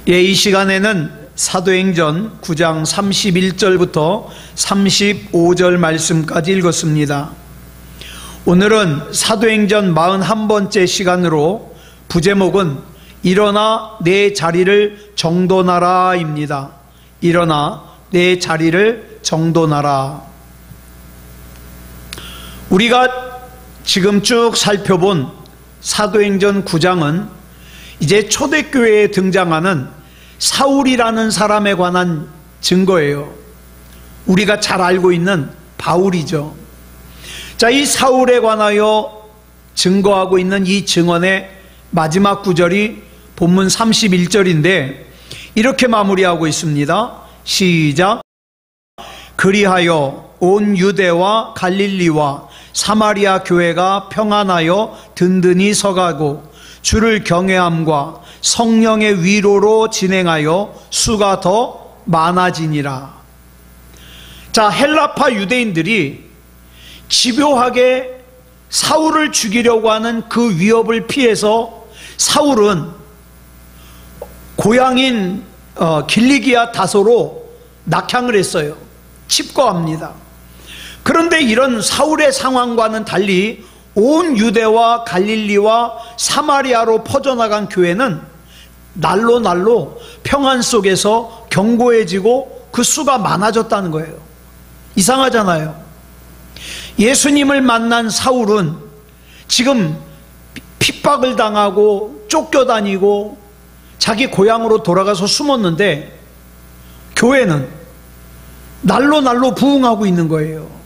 이 시간에는 사도행전 9장 31절부터 35절 말씀까지 읽었습니다. 오늘은 사도행전 41번째 시간으로 부제목은 일어나 내 자리를 정돈하라 입니다. 일어나 내 자리를 정돈하라. 우리가 지금 쭉 살펴본 사도행전 9장은 이제 초대교회에 등장하는 사울이라는 사람에 관한 증거예요. 우리가 잘 알고 있는 바울이죠. 자, 이 사울에 관하여 증거하고 있는 이 증언의 마지막 구절이 본문 31절인데 이렇게 마무리하고 있습니다. 시작. 그리하여 온 유대와 갈릴리와 사마리아 교회가 평안하여 든든히 서가고 주를 경외함과 성령의 위로로 진행하여 수가 더 많아지니라. 자, 헬라파 유대인들이 집요하게 사울을 죽이려고 하는 그 위협을 피해서 사울은 고향인 길리기아 다소로 낙향을 했어요. 칩거합니다. 그런데 이런 사울의 상황과는 달리 온 유대와 갈릴리와 사마리아로 퍼져나간 교회는 날로 평안 속에서 견고해지고 그 수가 많아졌다는 거예요. 이상하잖아요. 예수님을 만난 사울은 지금 핍박을 당하고 쫓겨다니고 자기 고향으로 돌아가서 숨었는데 교회는 날로 부흥하고 있는 거예요.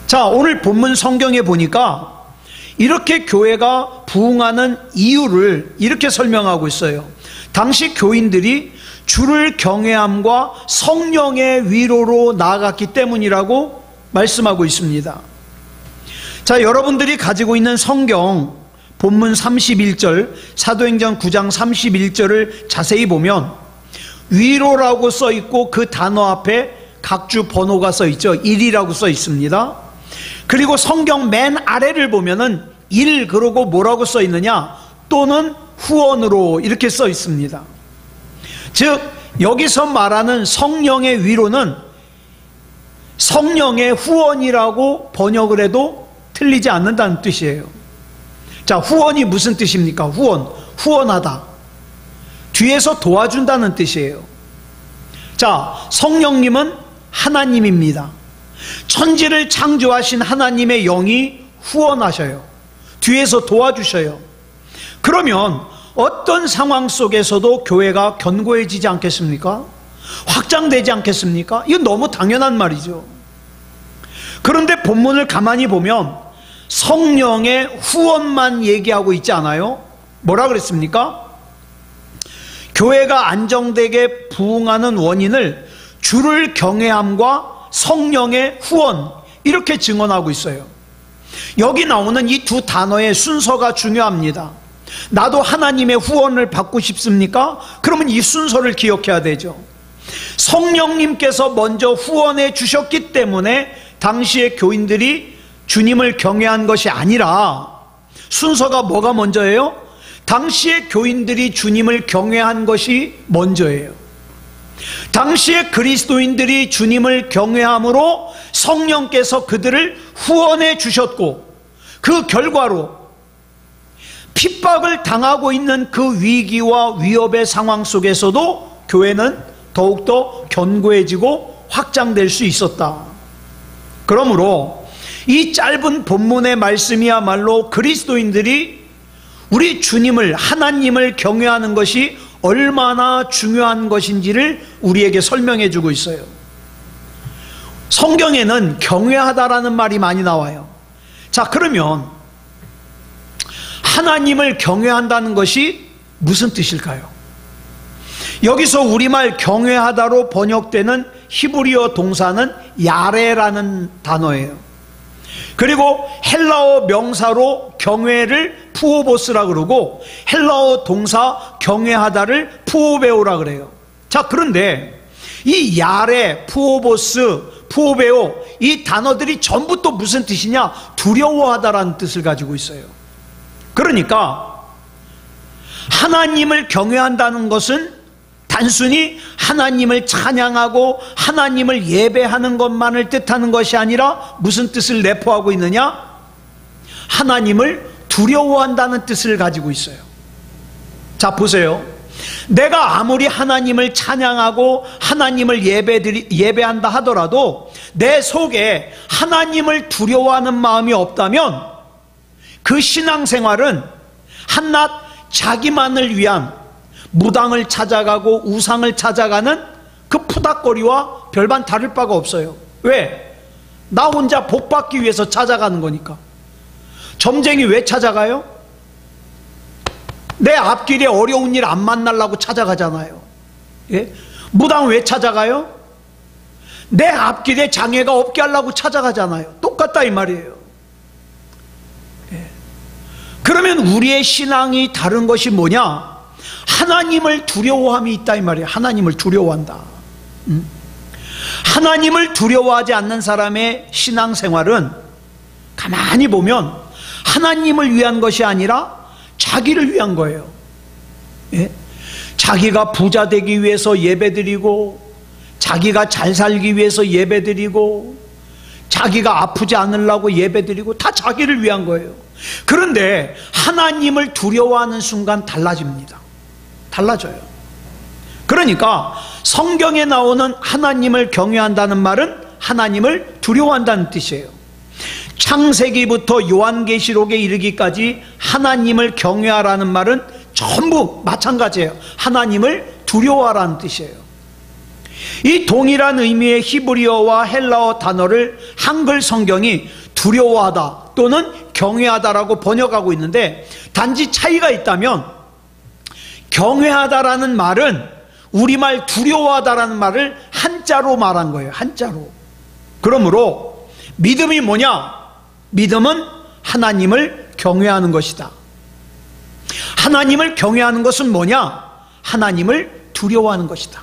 자, 오늘 본문 성경에 보니까 이렇게 교회가 부흥하는 이유를 이렇게 설명하고 있어요. 당시 교인들이 주를 경외함과 성령의 위로로 나아갔기 때문이라고 말씀하고 있습니다. 자, 여러분들이 가지고 있는 성경 본문 31절 사도행전 9장 31절을 자세히 보면 위로라고 써 있고 그 단어 앞에 각주 번호가 써 있죠. 1이라고 써 있습니다. 그리고 성경 맨 아래를 보면은 1 그러고 뭐라고 써 있느냐? 또는 후원으로 이렇게 써 있습니다. 즉 여기서 말하는 성령의 위로는 성령의 후원이라고 번역을 해도 틀리지 않는다는 뜻이에요. 자, 후원이 무슨 뜻입니까? 후원하다. 뒤에서 도와준다는 뜻이에요. 자, 성령님은 하나님입니다. 천지를 창조하신 하나님의 영이 후원하셔요. 뒤에서 도와주셔요. 그러면 어떤 상황 속에서도 교회가 견고해지지 않겠습니까? 확장되지 않겠습니까? 이건 너무 당연한 말이죠. 그런데 본문을 가만히 보면 성령의 후원만 얘기하고 있지 않아요? 뭐라 그랬습니까? 교회가 안정되게 부흥하는 원인을 주를 경외함과 성령의 후원 이렇게 증언하고 있어요. 여기 나오는 이 두 단어의 순서가 중요합니다. 나도 하나님의 후원을 받고 싶습니까? 그러면 이 순서를 기억해야 되죠. 성령님께서 먼저 후원해 주셨기 때문에 당시의 교인들이 주님을 경외한 것이 아니라 순서가 뭐가 먼저예요? 당시의 교인들이 주님을 경외한 것이 먼저예요. 당시의 그리스도인들이 주님을 경외함으로 성령께서 그들을 후원해 주셨고 그 결과로 핍박을 당하고 있는 그 위기와 위협의 상황 속에서도 교회는 더욱더 견고해지고 확장될 수 있었다. 그러므로 이 짧은 본문의 말씀이야말로 그리스도인들이 우리 주님을 하나님을 경외하는 것이 얼마나 중요한 것인지를 우리에게 설명해 주고 있어요. 성경에는 경외하다라는 말이 많이 나와요. 자, 그러면 하나님을 경외한다는 것이 무슨 뜻일까요? 여기서 우리말 경외하다로 번역되는 히브리어 동사는 야레라는 단어예요. 그리고 헬라어 명사로 경외를 푸오보스라 그러고 헬라어 동사 경외하다를 푸오베오라 그래요. 자, 그런데 이 야레, 푸오보스, 푸오베오 이 단어들이 전부 또 무슨 뜻이냐? 두려워하다라는 뜻을 가지고 있어요. 그러니까 하나님을 경외한다는 것은 단순히 하나님을 찬양하고 하나님을 예배하는 것만을 뜻하는 것이 아니라 무슨 뜻을 내포하고 있느냐? 하나님을 두려워한다는 뜻을 가지고 있어요. 자, 보세요. 내가 아무리 하나님을 찬양하고 하나님을 예배한다 하더라도 내 속에 하나님을 두려워하는 마음이 없다면 그 신앙생활은 한낱 자기만을 위한 무당을 찾아가고 우상을 찾아가는 그 푸닥거리와 별반 다를 바가 없어요. 왜? 나 혼자 복받기 위해서 찾아가는 거니까. 점쟁이 왜 찾아가요? 내 앞길에 어려운 일 안 만나려고 찾아가잖아요. 예? 무당 왜 찾아가요? 내 앞길에 장애가 없게 하려고 찾아가잖아요. 똑같다 이 말이에요. 예. 그러면 우리의 신앙이 다른 것이 뭐냐? 하나님을 두려워함이 있다 이 말이에요. 하나님을 두려워한다. 하나님을 두려워하지 않는 사람의 신앙생활은 가만히 보면 하나님을 위한 것이 아니라 자기를 위한 거예요. 예? 자기가 부자 되기 위해서 예배드리고, 자기가 잘 살기 위해서 예배드리고, 자기가 아프지 않으려고 예배드리고, 다 자기를 위한 거예요. 그런데 하나님을 두려워하는 순간 달라집니다. 달라져요. 그러니까 성경에 나오는 하나님을 경외한다는 말은 하나님을 두려워한다는 뜻이에요. 창세기부터 요한계시록에 이르기까지 하나님을 경외하라는 말은 전부 마찬가지예요. 하나님을 두려워하라는 뜻이에요. 이 동일한 의미의 히브리어와 헬라어 단어를 한글 성경이 두려워하다 또는 경외하다라고 번역하고 있는데, 단지 차이가 있다면 경외하다라는 말은 우리말 두려워하다라는 말을 한자로 말한 거예요. 한자로. 그러므로 믿음이 뭐냐? 믿음은 하나님을 경외하는 것이다. 하나님을 경외하는 것은 뭐냐? 하나님을 두려워하는 것이다.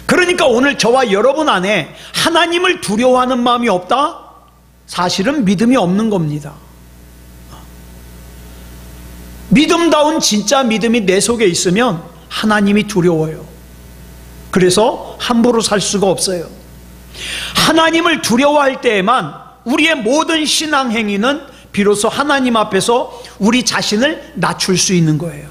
그러니까 오늘 저와 여러분 안에 하나님을 두려워하는 마음이 없다? 사실은 믿음이 없는 겁니다. 믿음다운 진짜 믿음이 내 속에 있으면 하나님이 두려워요. 그래서 함부로 살 수가 없어요. 하나님을 두려워할 때에만 우리의 모든 신앙 행위는 비로소 하나님 앞에서 우리 자신을 낮출 수 있는 거예요.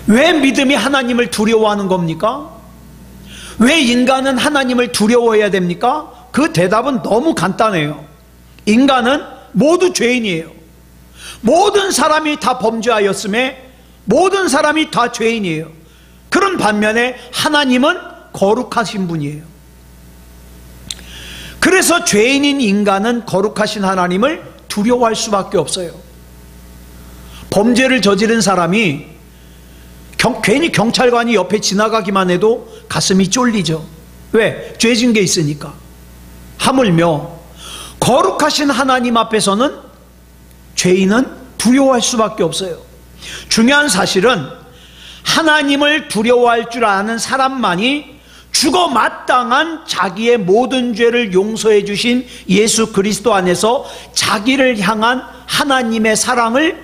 왜 믿음이 하나님을 두려워하는 겁니까? 왜 인간은 하나님을 두려워해야 됩니까? 그 대답은 너무 간단해요. 인간은 모두 죄인이에요. 모든 사람이 다 범죄하였음에 모든 사람이 다 죄인이에요. 그런 반면에 하나님은 거룩하신 분이에요. 그래서 죄인인 인간은 거룩하신 하나님을 두려워할 수밖에 없어요. 범죄를 저지른 사람이 괜히 경찰관이 옆에 지나가기만 해도 가슴이 쫄리죠. 왜? 죄진 게 있으니까. 하물며 거룩하신 하나님 앞에서는 죄인은 두려워할 수밖에 없어요. 중요한 사실은 하나님을 두려워할 줄 아는 사람만이 죽어 마땅한 자기의 모든 죄를 용서해 주신 예수 그리스도 안에서 자기를 향한 하나님의 사랑을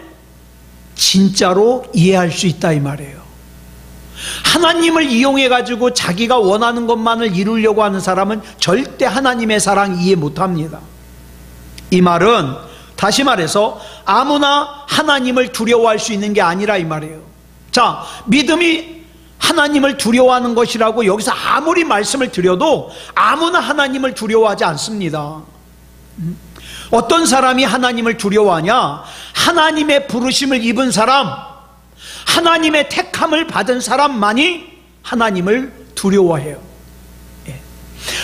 진짜로 이해할 수 있다 이 말이에요. 하나님을 이용해 가지고 자기가 원하는 것만을 이루려고 하는 사람은 절대 하나님의 사랑 이해 못합니다. 이 말은 다시 말해서 아무나 하나님을 두려워할 수 있는 게 아니라 이 말이에요. 자, 믿음이 하나님을 두려워하는 것이라고 여기서 아무리 말씀을 드려도 아무나 하나님을 두려워하지 않습니다. 어떤 사람이 하나님을 두려워하냐? 하나님의 부르심을 입은 사람, 하나님의 택함을 받은 사람만이 하나님을 두려워해요.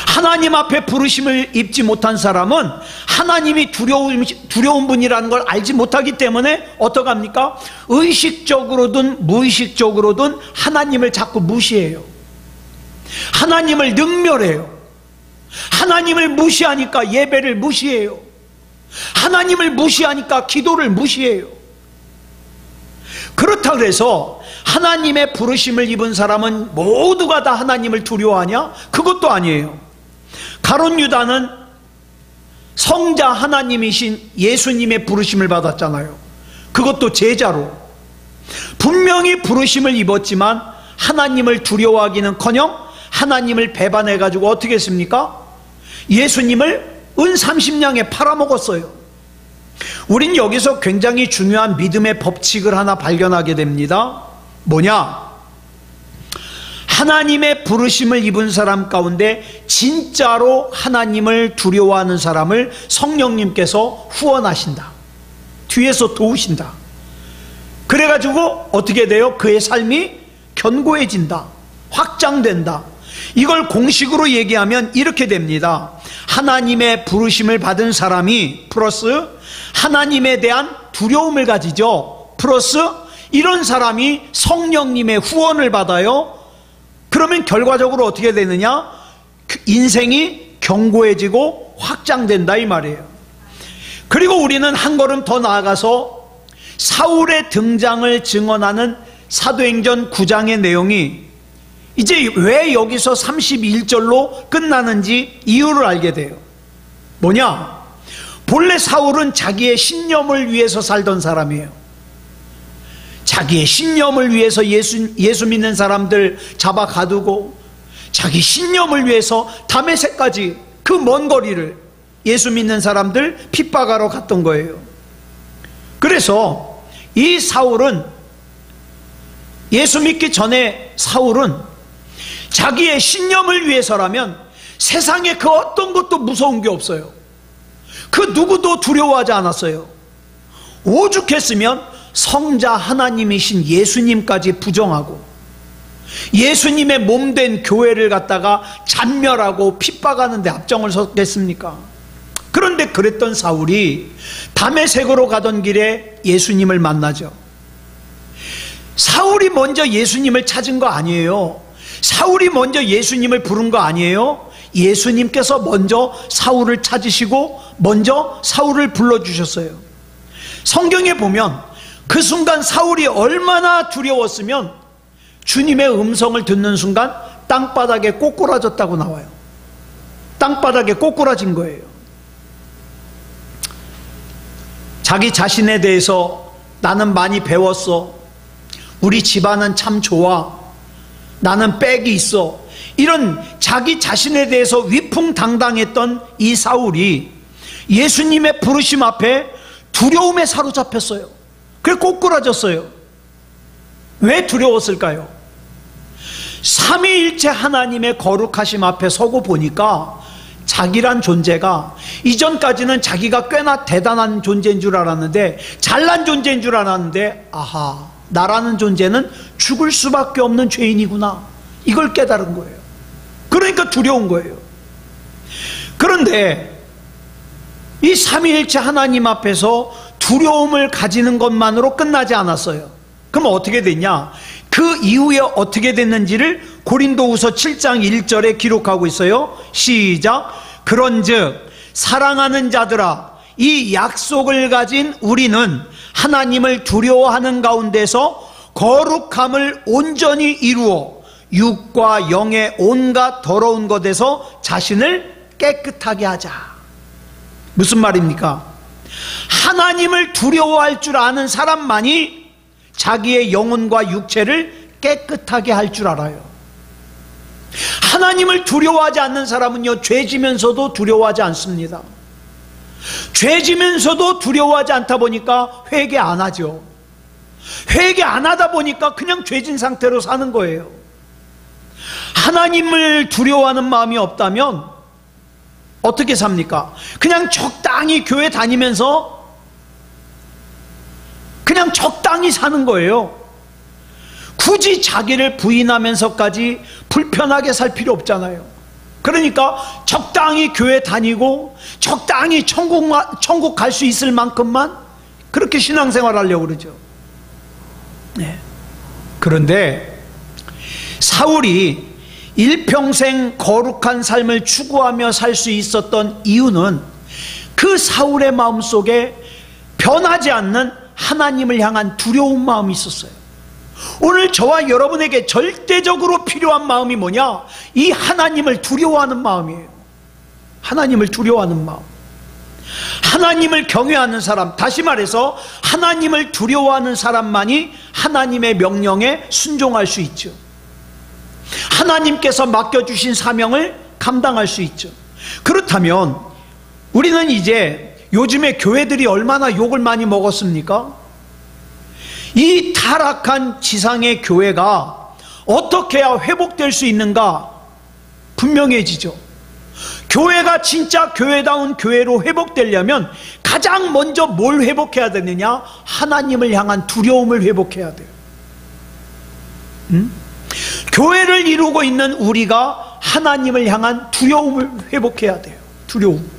하나님 앞에 부르심을 입지 못한 사람은 하나님이 두려운 분이라는 걸 알지 못하기 때문에 어떡합니까? 의식적으로든 무의식적으로든 하나님을 자꾸 무시해요. 하나님을 능멸해요. 하나님을 무시하니까 예배를 무시해요. 하나님을 무시하니까 기도를 무시해요. 그렇다 그래서 하나님의 부르심을 입은 사람은 모두가 다 하나님을 두려워하냐? 그것도 아니에요. 가룟 유다는 성자 하나님이신 예수님의 부르심을 받았잖아요. 그것도 제자로. 분명히 부르심을 입었지만 하나님을 두려워하기는커녕 하나님을 배반해가지고 어떻게 했습니까? 예수님을 은 30냥에 팔아먹었어요. 우린 여기서 굉장히 중요한 믿음의 법칙을 하나 발견하게 됩니다. 뭐냐? 하나님의 부르심을 입은 사람 가운데 진짜로 하나님을 두려워하는 사람을 성령님께서 후원하신다. 뒤에서 도우신다. 그래가지고 어떻게 돼요? 그의 삶이 견고해진다. 확장된다. 이걸 공식으로 얘기하면 이렇게 됩니다. 하나님의 부르심을 받은 사람이 플러스 하나님에 대한 두려움을 가지죠. 플러스 이런 사람이 성령님의 후원을 받아요. 그러면 결과적으로 어떻게 되느냐? 인생이 견고해지고 확장된다 이 말이에요. 그리고 우리는 한 걸음 더 나아가서 사울의 등장을 증언하는 사도행전 9장의 내용이 이제 왜 여기서 31절로 끝나는지 이유를 알게 돼요. 뭐냐? 본래 사울은 자기의 신념을 위해서 살던 사람이에요. 자기의 신념을 위해서 예수 믿는 사람들 잡아 가두고 자기 신념을 위해서 다메섹까지 그 먼 거리를 예수 믿는 사람들 핍박하러 갔던 거예요. 그래서 이 사울은 예수 믿기 전에 사울은 자기의 신념을 위해서라면 세상에 그 어떤 것도 무서운 게 없어요. 그 누구도 두려워하지 않았어요. 오죽했으면 성자 하나님이신 예수님까지 부정하고 예수님의 몸된 교회를 갖다가 잔멸하고 핍박하는 데 앞장을 섰겠습니까? 그런데 그랬던 사울이 다메섹으로 가던 길에 예수님을 만나죠. 사울이 먼저 예수님을 찾은 거 아니에요. 사울이 먼저 예수님을 부른 거 아니에요. 예수님께서 먼저 사울을 찾으시고 먼저 사울을 불러주셨어요. 성경에 보면 그 순간 사울이 얼마나 두려웠으면 주님의 음성을 듣는 순간 땅바닥에 꼬꾸라졌다고 나와요. 땅바닥에 꼬꾸라진 거예요. 자기 자신에 대해서 나는 많이 배웠어. 우리 집안은 참 좋아. 나는 빽이 있어. 이런 자기 자신에 대해서 위풍당당했던 이 사울이 예수님의 부르심 앞에 두려움에 사로잡혔어요. 그래 꼬꾸라졌어요. 왜 두려웠을까요? 삼위일체 하나님의 거룩하심 앞에 서고 보니까 자기란 존재가 이전까지는 자기가 꽤나 대단한 존재인 줄 알았는데 잘난 존재인 줄 알았는데 아하, 나라는 존재는 죽을 수밖에 없는 죄인이구나. 이걸 깨달은 거예요. 그러니까 두려운 거예요. 그런데 이 삼위일체 하나님 앞에서 두려움을 가지는 것만으로 끝나지 않았어요. 그럼 어떻게 됐냐? 그 이후에 어떻게 됐는지를 고린도후서 7장 1절에 기록하고 있어요. 시작. 그런즉 사랑하는 자들아, 이 약속을 가진 우리는 하나님을 두려워하는 가운데서 거룩함을 온전히 이루어 육과 영의 온갖 더러운 것에서 자신을 깨끗하게 하자. 무슨 말입니까? 하나님을 두려워할 줄 아는 사람만이 자기의 영혼과 육체를 깨끗하게 할 줄 알아요. 하나님을 두려워하지 않는 사람은요, 죄지면서도 두려워하지 않습니다. 죄지면서도 두려워하지 않다 보니까 회개 안 하죠. 회개 안 하다 보니까 그냥 죄진 상태로 사는 거예요. 하나님을 두려워하는 마음이 없다면 어떻게 삽니까? 그냥 적당히 교회 다니면서 그냥 적당히 사는 거예요. 굳이 자기를 부인하면서까지 불편하게 살 필요 없잖아요. 그러니까 적당히 교회 다니고 적당히 천국 갈 수 있을 만큼만 그렇게 신앙생활 하려고 그러죠. 네. 그런데 사울이 일평생 거룩한 삶을 추구하며 살 수 있었던 이유는 그 사울의 마음속에 변하지 않는 하나님을 향한 두려운 마음이 있었어요. 오늘 저와 여러분에게 절대적으로 필요한 마음이 뭐냐? 이 하나님을 두려워하는 마음이에요. 하나님을 두려워하는 마음. 하나님을 경외하는 사람, 다시 말해서 하나님을 두려워하는 사람만이 하나님의 명령에 순종할 수 있죠. 하나님께서 맡겨주신 사명을 감당할 수 있죠. 그렇다면 우리는 이제 요즘에 교회들이 얼마나 욕을 많이 먹었습니까? 이 타락한 지상의 교회가 어떻게 해야 회복될 수 있는가 분명해지죠. 교회가 진짜 교회다운 교회로 회복되려면 가장 먼저 뭘 회복해야 되느냐? 하나님을 향한 두려움을 회복해야 돼요. 교회를 이루고 있는 우리가 하나님을 향한 두려움을 회복해야 돼요. 두려움.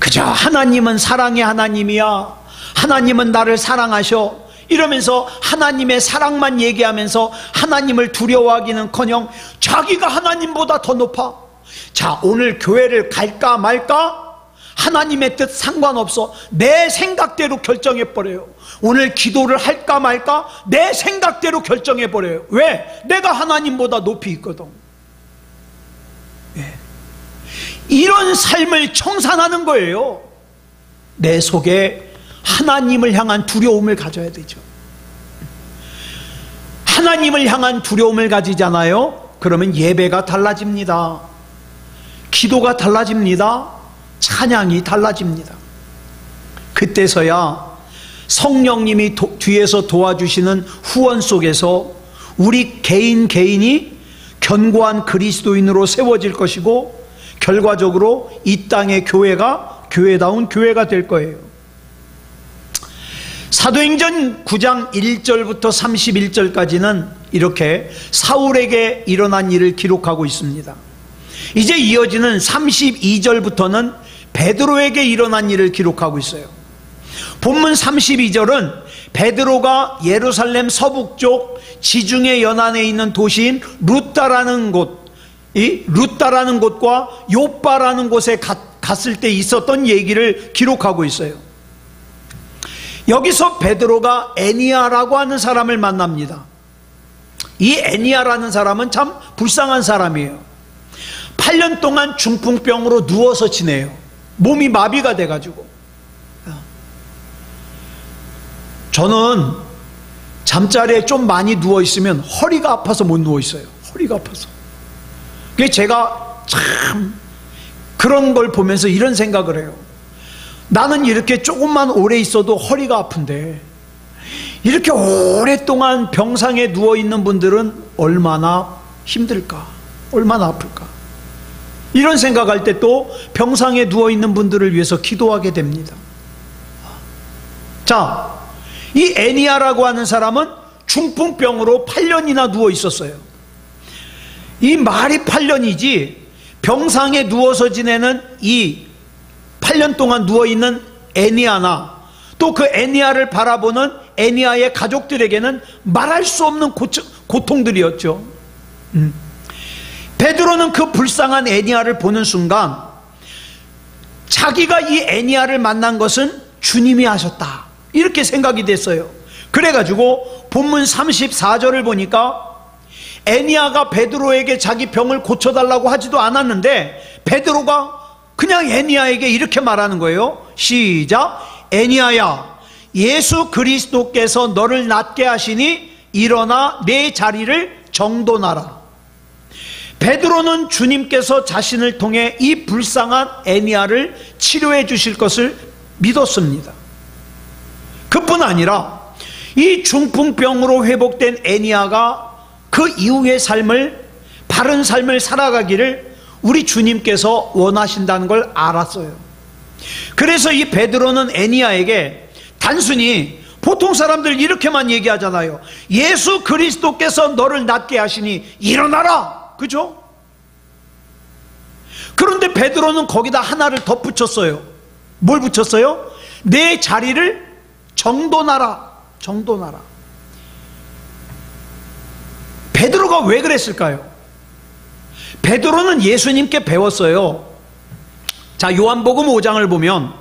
그저 하나님은 사랑의 하나님이야, 하나님은 나를 사랑하셔, 이러면서 하나님의 사랑만 얘기하면서 하나님을 두려워하기는커녕 자기가 하나님보다 더 높아. 자, 오늘 교회를 갈까 말까? 하나님의 뜻 상관없어. 내 생각대로 결정해버려요. 오늘 기도를 할까 말까? 내 생각대로 결정해버려요. 왜? 내가 하나님보다 높이 있거든. 예. 이런 삶을 청산하는 거예요. 내 속에 하나님을 향한 두려움을 가져야 되죠. 하나님을 향한 두려움을 가지잖아요. 그러면 예배가 달라집니다. 기도가 달라집니다. 찬양이 달라집니다. 그때서야 성령님이 뒤에서 도와주시는 후원 속에서 우리 개인이 견고한 그리스도인으로 세워질 것이고, 결과적으로 이 땅의 교회가 교회다운 교회가 될 거예요. 사도행전 9장 1절부터 31절까지는 이렇게 사울에게 일어난 일을 기록하고 있습니다. 이제 이어지는 32절부터는 베드로에게 일어난 일을 기록하고 있어요. 본문 32절은 베드로가 예루살렘 서북쪽 지중해 연안에 있는 도시인 루다라는 곳, 이 루다라는 곳과 요빠라는 곳에 갔을 때 있었던 얘기를 기록하고 있어요. 여기서 베드로가 애니야라고 하는 사람을 만납니다. 이 애니야라는 사람은 참 불쌍한 사람이에요. 8년 동안 중풍병으로 누워서 지내요. 몸이 마비가 돼가지고. 저는 잠자리에 좀 많이 누워있으면 허리가 아파서 못 누워있어요. 허리가 아파서. 그래서 제가 참 그런 걸 보면서 이런 생각을 해요. 나는 이렇게 조금만 오래 있어도 허리가 아픈데 이렇게 오랫동안 병상에 누워있는 분들은 얼마나 힘들까, 얼마나 아플까. 이런 생각할 때 또 병상에 누워있는 분들을 위해서 기도하게 됩니다. 자, 이 애니야라고 하는 사람은 중풍병으로 8년이나 누워 있었어요. 이 말이 8년이지 병상에 누워서 지내는 이 8년 동안 누워있는 애니야나 또 그 애니야를 바라보는 애니야의 가족들에게는 말할 수 없는 고통들이었죠. 베드로는 그 불쌍한 애니야를 보는 순간 자기가 이 애니야를 만난 것은 주님이 하셨다, 이렇게 생각이 됐어요. 그래가지고 본문 34절을 보니까 애니야가 베드로에게 자기 병을 고쳐달라고 하지도 않았는데 베드로가 그냥 애니야에게 이렇게 말하는 거예요. 시작. 애니야야, 예수 그리스도께서 너를 낫게 하시니 일어나 내 자리를 정돈하라. 베드로는 주님께서 자신을 통해 이 불쌍한 애니야를 치료해 주실 것을 믿었습니다. 그뿐 아니라 이 중풍병으로 회복된 애니야가 그 이후의 삶을, 바른 삶을 살아가기를 우리 주님께서 원하신다는 걸 알았어요. 그래서 이 베드로는 애니야에게 단순히, 보통 사람들 이렇게만 얘기하잖아요. 예수 그리스도께서 너를 낫게 하시니 일어나라, 그죠? 그런데 베드로는 거기다 하나를 덧붙였어요. 뭘 붙였어요? 내 자리를 정돈하라. 정돈하라. 베드로가 왜 그랬을까요? 베드로는 예수님께 배웠어요. 자, 요한복음 5장을 보면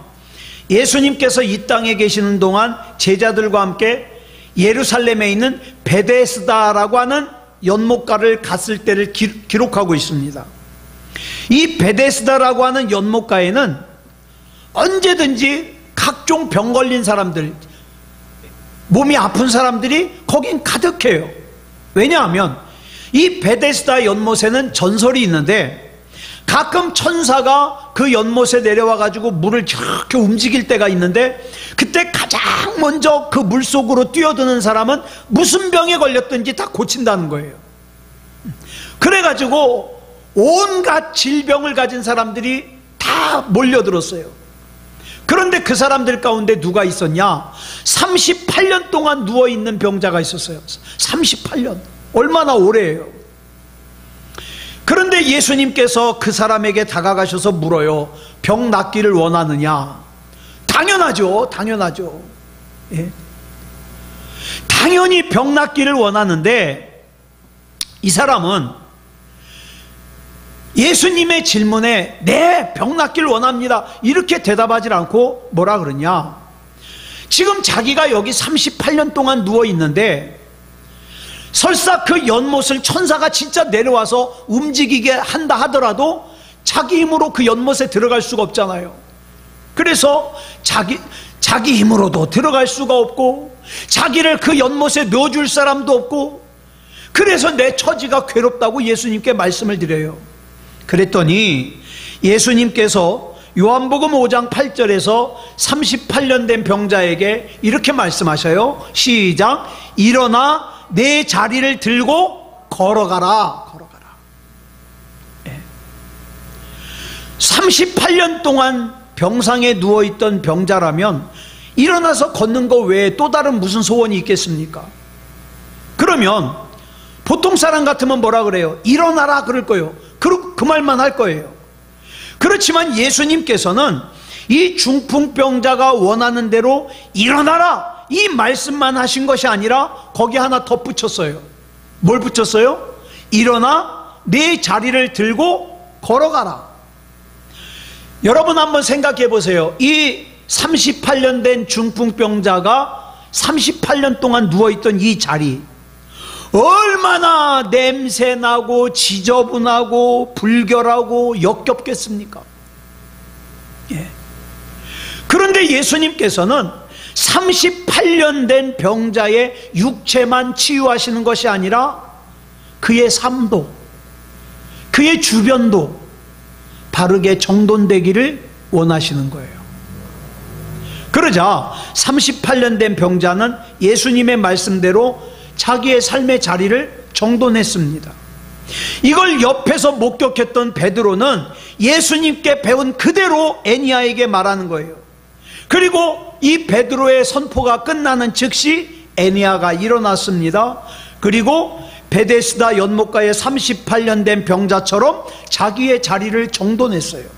예수님께서 이 땅에 계시는 동안 제자들과 함께 예루살렘에 있는 베데스다라고 하는 연못가를 갔을 때를 기록하고 있습니다. 이 베데스다라고 하는 연못가에는 언제든지 각종 병 걸린 사람들, 몸이 아픈 사람들이 거긴 가득해요. 왜냐하면 이 베데스다 연못에는 전설이 있는데, 가끔 천사가 그 연못에 내려와 가지고 물을 저렇게 움직일 때가 있는데, 그때 가장 먼저 그 물속으로 뛰어드는 사람은 무슨 병에 걸렸든지 다 고친다는 거예요. 그래가지고 온갖 질병을 가진 사람들이 다 몰려들었어요. 그런데 그 사람들 가운데 누가 있었냐? 38년 동안 누워있는 병자가 있었어요. 38년. 얼마나 오래예요. 그런데 예수님께서 그 사람에게 다가가셔서 물어요. 병 낫기를 원하느냐? 당연하죠. 당연하죠. 예. 당연히 병 낫기를 원하는데, 이 사람은 예수님의 질문에 네, 병 낫기를 원합니다, 이렇게 대답하지 않고 뭐라 그러냐? 지금 자기가 여기 38년 동안 누워 있는데, 설사 그 연못을 천사가 진짜 내려와서 움직이게 한다 하더라도 자기 힘으로 그 연못에 들어갈 수가 없잖아요. 그래서 자기 힘으로도 들어갈 수가 없고, 자기를 그 연못에 넣어줄 사람도 없고, 그래서 내 처지가 괴롭다고 예수님께 말씀을 드려요. 그랬더니 예수님께서 요한복음 5장 8절에서 38년 된 병자에게 이렇게 말씀하셔요. 시작. 일어나 내 자리를 들고 걸어가라. 걸어가라. 예. 38년 동안 병상에 누워있던 병자라면 일어나서 걷는 거 외에 또 다른 무슨 소원이 있겠습니까? 그러면 보통 사람 같으면 뭐라 그래요? 일어나라 그럴 거예요. 그 말만 할 거예요. 그렇지만 예수님께서는 이 중풍병자가 원하는 대로 일어나라, 이 말씀만 하신 것이 아니라 거기 하나 덧붙였어요. 뭘 붙였어요? 일어나 내 자리를 들고 걸어가라. 여러분 한번 생각해 보세요. 이 38년 된 중풍병자가 38년 동안 누워있던 이 자리, 얼마나 냄새나고 지저분하고 불결하고 역겹겠습니까? 예. 그런데 예수님께서는 38년 된 병자의 육체만 치유하시는 것이 아니라 그의 삶도, 그의 주변도 바르게 정돈되기를 원하시는 거예요. 그러자 38년 된 병자는 예수님의 말씀대로 자기의 삶의 자리를 정돈했습니다. 이걸 옆에서 목격했던 베드로는 예수님께 배운 그대로 애니야에게 말하는 거예요. 그리고 이 베드로의 선포가 끝나는 즉시 애니야가 일어났습니다. 그리고 베데스다 연못가에 38년 된 병자처럼 자기의 자리를 정돈했어요.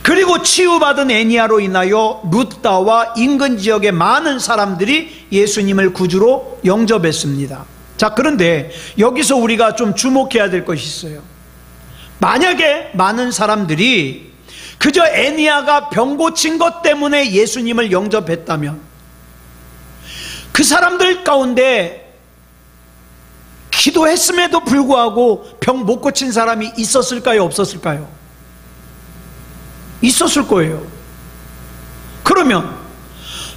그리고 치유받은 애니야로 인하여 루다와 인근 지역의 많은 사람들이 예수님을 구주로 영접했습니다. 자, 그런데 여기서 우리가 좀 주목해야 될 것이 있어요. 만약에 많은 사람들이 그저 애니야가 병 고친 것 때문에 예수님을 영접했다면 그 사람들 가운데 기도했음에도 불구하고 병 못 고친 사람이 있었을까요? 없었을까요? 있었을 거예요. 그러면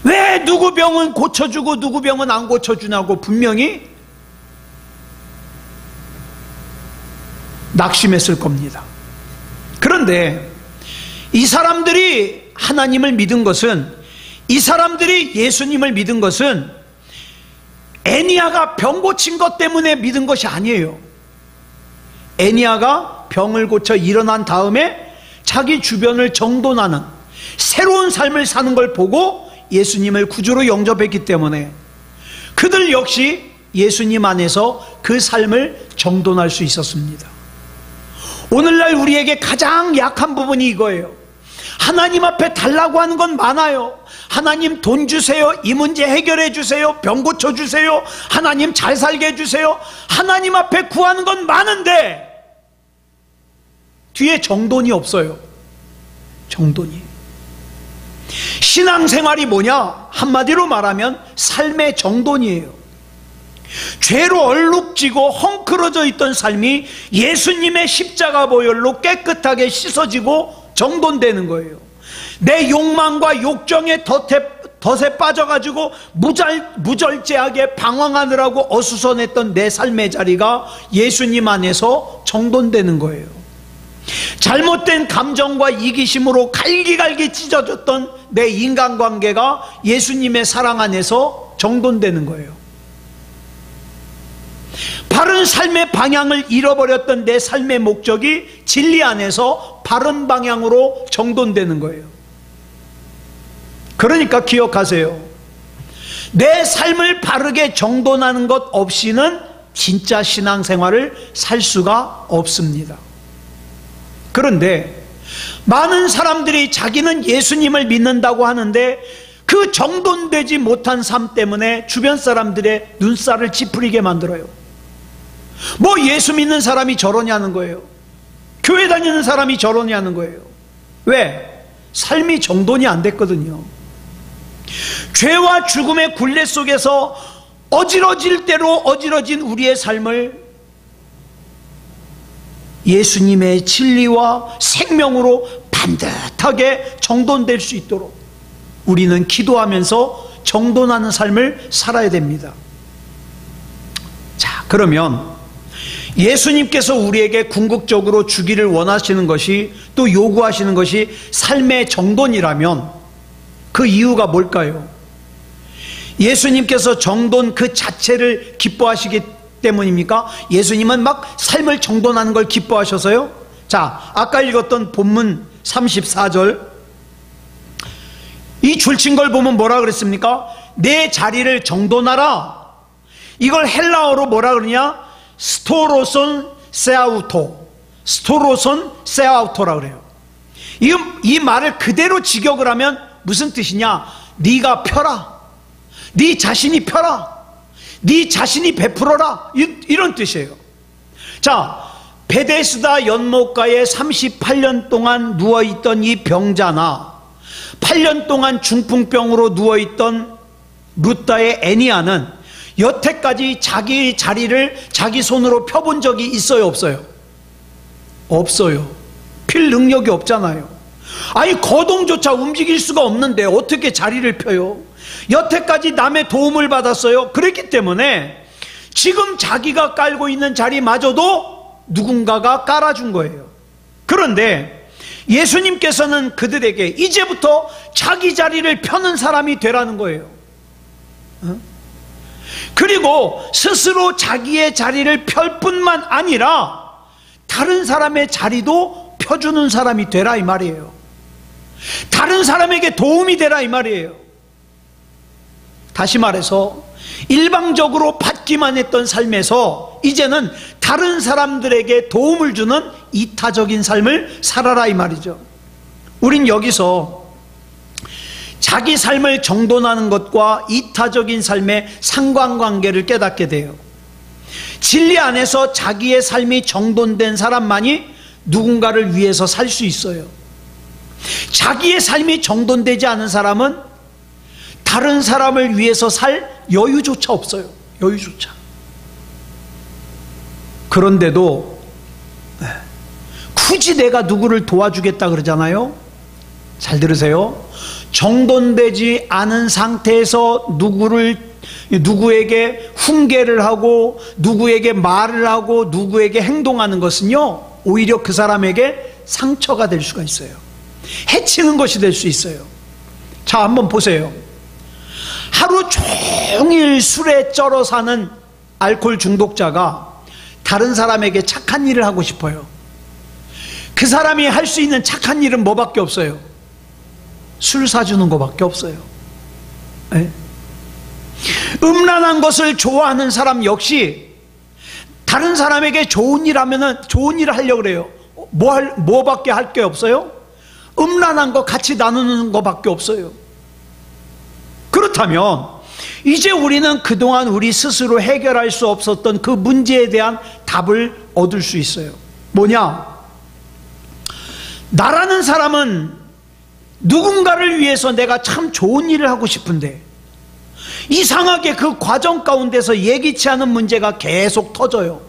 왜 누구 병은 고쳐주고 누구 병은 안 고쳐주냐고 분명히 낙심했을 겁니다. 그런데 이 사람들이 하나님을 믿은 것은, 이 사람들이 예수님을 믿은 것은 애니야가 병 고친 것 때문에 믿은 것이 아니에요. 애니야가 병을 고쳐 일어난 다음에 자기 주변을 정돈하는 새로운 삶을 사는 걸 보고 예수님을 구주로 영접했기 때문에 그들 역시 예수님 안에서 그 삶을 정돈할 수 있었습니다. 오늘날 우리에게 가장 약한 부분이 이거예요. 하나님 앞에 달라고 하는 건 많아요. 하나님 돈 주세요, 이 문제 해결해 주세요, 병 고쳐 주세요, 하나님 잘 살게 해주세요. 하나님 앞에 구하는 건 많은데 뒤에 정돈이 없어요. 정돈이. 신앙생활이 뭐냐? 한마디로 말하면 삶의 정돈이에요. 죄로 얼룩지고 헝클어져 있던 삶이 예수님의 십자가 보혈로 깨끗하게 씻어지고 정돈되는 거예요. 내 욕망과 욕정의 덫에 빠져가지고 무절제하게 방황하느라고 어수선했던 내 삶의 자리가 예수님 안에서 정돈되는 거예요. 잘못된 감정과 이기심으로 갈기갈기 찢어졌던 내 인간관계가 예수님의 사랑 안에서 정돈되는 거예요. 바른 삶의 방향을 잃어버렸던 내 삶의 목적이 진리 안에서 바른 방향으로 정돈되는 거예요. 그러니까 기억하세요. 내 삶을 바르게 정돈하는 것 없이는 진짜 신앙생활을 살 수가 없습니다. 그런데 많은 사람들이 자기는 예수님을 믿는다고 하는데 그 정돈되지 못한 삶 때문에 주변 사람들의 눈살을 찌푸리게 만들어요. 뭐 예수 믿는 사람이 저러냐는 거예요. 교회 다니는 사람이 저러냐는 거예요. 왜? 삶이 정돈이 안 됐거든요. 죄와 죽음의 굴레 속에서 어지러질 대로 어지러진 우리의 삶을 예수님의 진리와 생명으로 반듯하게 정돈될 수 있도록 우리는 기도하면서 정돈하는 삶을 살아야 됩니다. 자, 그러면 예수님께서 우리에게 궁극적으로 주기를 원하시는 것이, 또 요구하시는 것이 삶의 정돈이라면 그 이유가 뭘까요? 예수님께서 정돈 그 자체를 기뻐하시기 때문입니까? 예수님은 막 삶을 정돈하는 걸 기뻐하셔서요? 자, 아까 읽었던 본문 34절, 이 줄친 걸 보면 뭐라 그랬습니까? 내 자리를 정돈하라. 이걸 헬라어로 뭐라 그러냐? 스토로손 세아우토, 스토로손 세아우토라 그래요. 이 말을 그대로 직역을 하면 무슨 뜻이냐? 네가 펴라, 네 자신이 펴라, 네 자신이 베풀어라, 이런 뜻이에요. 자, 베데스다 연못가에 38년 동안 누워있던 이 병자나 8년 동안 중풍병으로 누워있던 루다의 애니아는 여태까지 자기 자리를 자기 손으로 펴본 적이 있어요, 없어요? 없어요. 필 능력이 없잖아요. 아니, 거동조차 움직일 수가 없는데 어떻게 자리를 펴요? 여태까지 남의 도움을 받았어요. 그랬기 때문에 지금 자기가 깔고 있는 자리마저도 누군가가 깔아준 거예요. 그런데 예수님께서는 그들에게 이제부터 자기 자리를 펴는 사람이 되라는 거예요. 그리고 스스로 자기의 자리를 펼 뿐만 아니라 다른 사람의 자리도 펴주는 사람이 되라, 이 말이에요. 다른 사람에게 도움이 되라, 이 말이에요. 다시 말해서 일방적으로 받기만 했던 삶에서 이제는 다른 사람들에게 도움을 주는 이타적인 삶을 살아라, 이 말이죠. 우린 여기서 자기 삶을 정돈하는 것과 이타적인 삶의 상관관계를 깨닫게 돼요. 진리 안에서 자기의 삶이 정돈된 사람만이 누군가를 위해서 살 수 있어요. 자기의 삶이 정돈되지 않은 사람은 다른 사람을 위해서 살 여유조차 없어요. 여유조차. 그런데도 굳이 내가 누구를 도와주겠다 그러잖아요. 잘 들으세요. 정돈되지 않은 상태에서 누구에게 훈계를 하고 누구에게 말을 하고 누구에게 행동하는 것은요, 오히려 그 사람에게 상처가 될 수가 있어요. 해치는 것이 될 수 있어요. 자, 한번 보세요. 하루 종일 술에 쩔어 사는 알코올 중독자가 다른 사람에게 착한 일을 하고 싶어요. 그 사람이 할 수 있는 착한 일은 뭐밖에 없어요? 술 사주는 것밖에 없어요. 네? 음란한 것을 좋아하는 사람 역시 다른 사람에게 좋은 일 하면은 좋은 일을 하려고 그래요. 뭐밖에 할 게 없어요? 음란한 거 같이 나누는 것밖에 없어요. 그렇다면 이제 우리는 그동안 우리 스스로 해결할 수 없었던 그 문제에 대한 답을 얻을 수 있어요. 뭐냐? 나라는 사람은 누군가를 위해서 내가 참 좋은 일을 하고 싶은데 이상하게 그 과정 가운데서 예기치 않은 문제가 계속 터져요.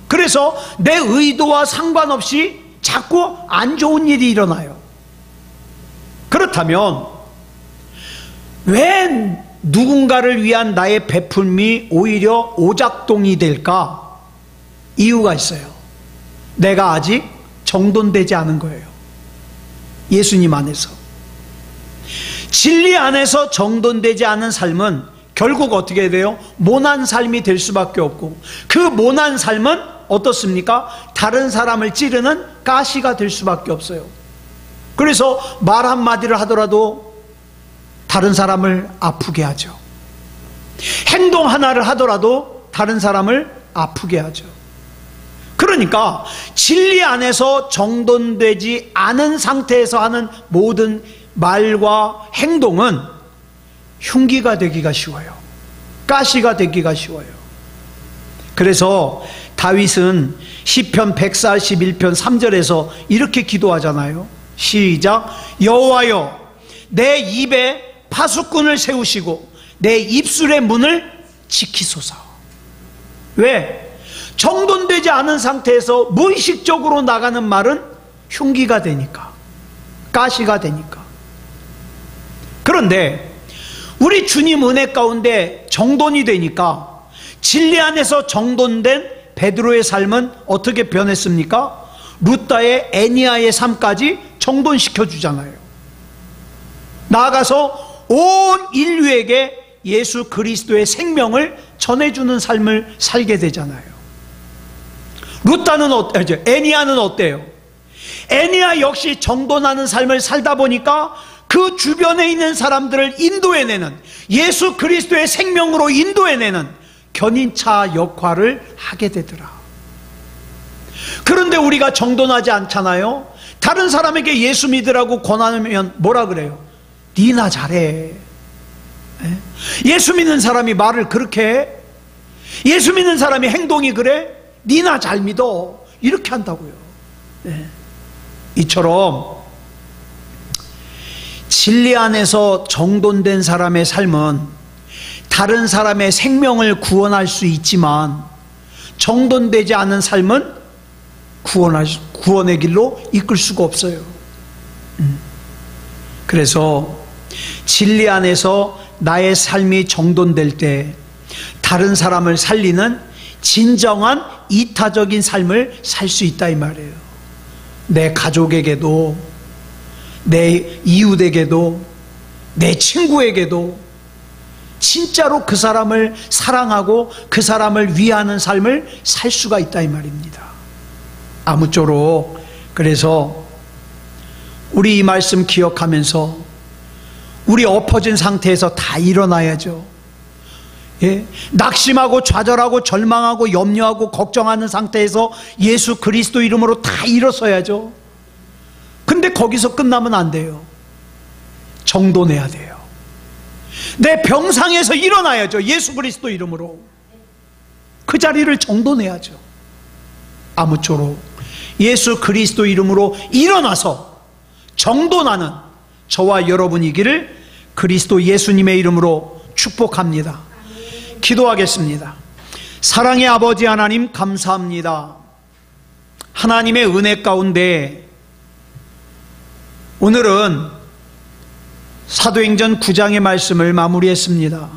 그래서 내 의도와 상관없이 자꾸 안 좋은 일이 일어나요. 그렇다면 왜 누군가를 위한 나의 베풀미 오히려 오작동이 될까? 이유가 있어요. 내가 아직 정돈되지 않은 거예요. 예수님 안에서. 진리 안에서 정돈되지 않은 삶은 결국 어떻게 돼요? 모난 삶이 될 수밖에 없고, 그 모난 삶은 어떻습니까? 다른 사람을 찌르는 가시가 될 수밖에 없어요. 그래서 말 한마디를 하더라도 다른 사람을 아프게 하죠. 행동 하나를 하더라도 다른 사람을 아프게 하죠. 그러니까 진리 안에서 정돈되지 않은 상태에서 하는 모든 말과 행동은 흉기가 되기가 쉬워요. 가시가 되기가 쉬워요. 그래서 다윗은 시편 141편 3절에서 이렇게 기도하잖아요. 시작. 여호와여, 내 입에 파수꾼을 세우시고 내 입술의 문을 지키소서. 왜? 정돈되지 않은 상태에서 무의식적으로 나가는 말은 흉기가 되니까, 가시가 되니까. 그런데 우리 주님 은혜 가운데 정돈이 되니까 진리 안에서 정돈된 베드로의 삶은 어떻게 변했습니까? 루다의 애니아의 삶까지 정돈시켜 주잖아요. 나아가서 온 인류에게 예수 그리스도의 생명을 전해주는 삶을 살게 되잖아요. 루다는 애니아는 어때요? 애니아 역시 정돈하는 삶을 살다 보니까 그 주변에 있는 사람들을 인도해내는, 예수 그리스도의 생명으로 인도해내는 견인차 역할을 하게 되더라. 그런데 우리가 정돈하지 않잖아요. 다른 사람에게 예수 믿으라고 권하면 뭐라 그래요? 니나 잘해. 예수 믿는 사람이 말을 그렇게 해? 예수 믿는 사람이 행동이 그래? 니나 잘 믿어. 이렇게 한다고요. 이처럼 진리 안에서 정돈된 사람의 삶은 다른 사람의 생명을 구원할 수 있지만, 정돈되지 않은 삶은 구원의 길로 이끌 수가 없어요. 그래서 진리 안에서 나의 삶이 정돈될 때 다른 사람을 살리는 진정한 이타적인 삶을 살 수 있다 이 말이에요. 내 가족에게도, 내 이웃에게도, 내 친구에게도 진짜로 그 사람을 사랑하고 그 사람을 위하는 삶을 살 수가 있다 이 말입니다. 아무쪼록 그래서 우리 이 말씀 기억하면서 우리 엎어진 상태에서 다 일어나야죠. 낙심하고 좌절하고 절망하고 염려하고 걱정하는 상태에서 예수 그리스도 이름으로 다 일어서야죠. 근데 거기서 끝나면 안 돼요. 정돈해야 돼요. 내 병상에서 일어나야죠. 예수 그리스도 이름으로 그 자리를 정돈해야죠. 아무쪼록 예수 그리스도 이름으로 일어나서 정돈하는 저와 여러분이기를 그리스도 예수님의 이름으로 축복합니다. 기도하겠습니다. 사랑의 아버지 하나님, 감사합니다. 하나님의 은혜 가운데 오늘은 사도행전 9장의 말씀을 마무리했습니다.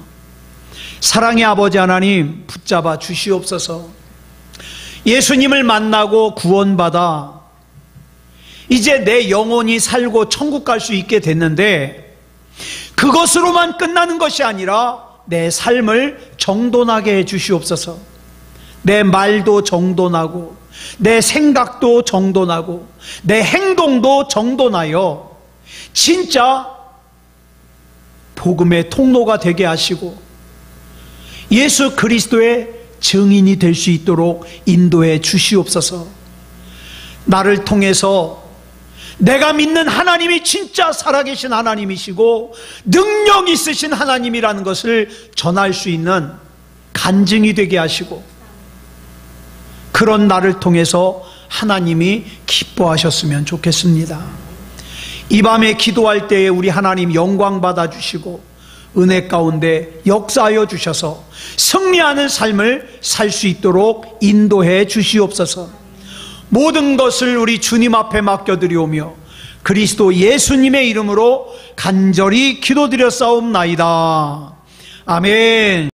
사랑의 아버지 하나님, 붙잡아 주시옵소서. 예수님을 만나고 구원받아 이제 내 영혼이 살고 천국 갈 수 있게 됐는데, 그것으로만 끝나는 것이 아니라 내 삶을 정돈하게 해 주시옵소서. 내 말도 정돈하고 내 생각도 정돈하고 내 행동도 정돈하여 진짜 복음의 통로가 되게 하시고 예수 그리스도의 증인이 될 수 있도록 인도해 주시옵소서. 나를 통해서 내가 믿는 하나님이 진짜 살아계신 하나님이시고 능력 있으신 하나님이라는 것을 전할 수 있는 간증이 되게 하시고, 그런 나를 통해서 하나님이 기뻐하셨으면 좋겠습니다. 이 밤에 기도할 때에 우리 하나님 영광 받아주시고 은혜 가운데 역사하여 주셔서 승리하는 삶을 살 수 있도록 인도해 주시옵소서. 모든 것을 우리 주님 앞에 맡겨드리오며 그리스도 예수님의 이름으로 간절히 기도드렸사옵나이다. 아멘.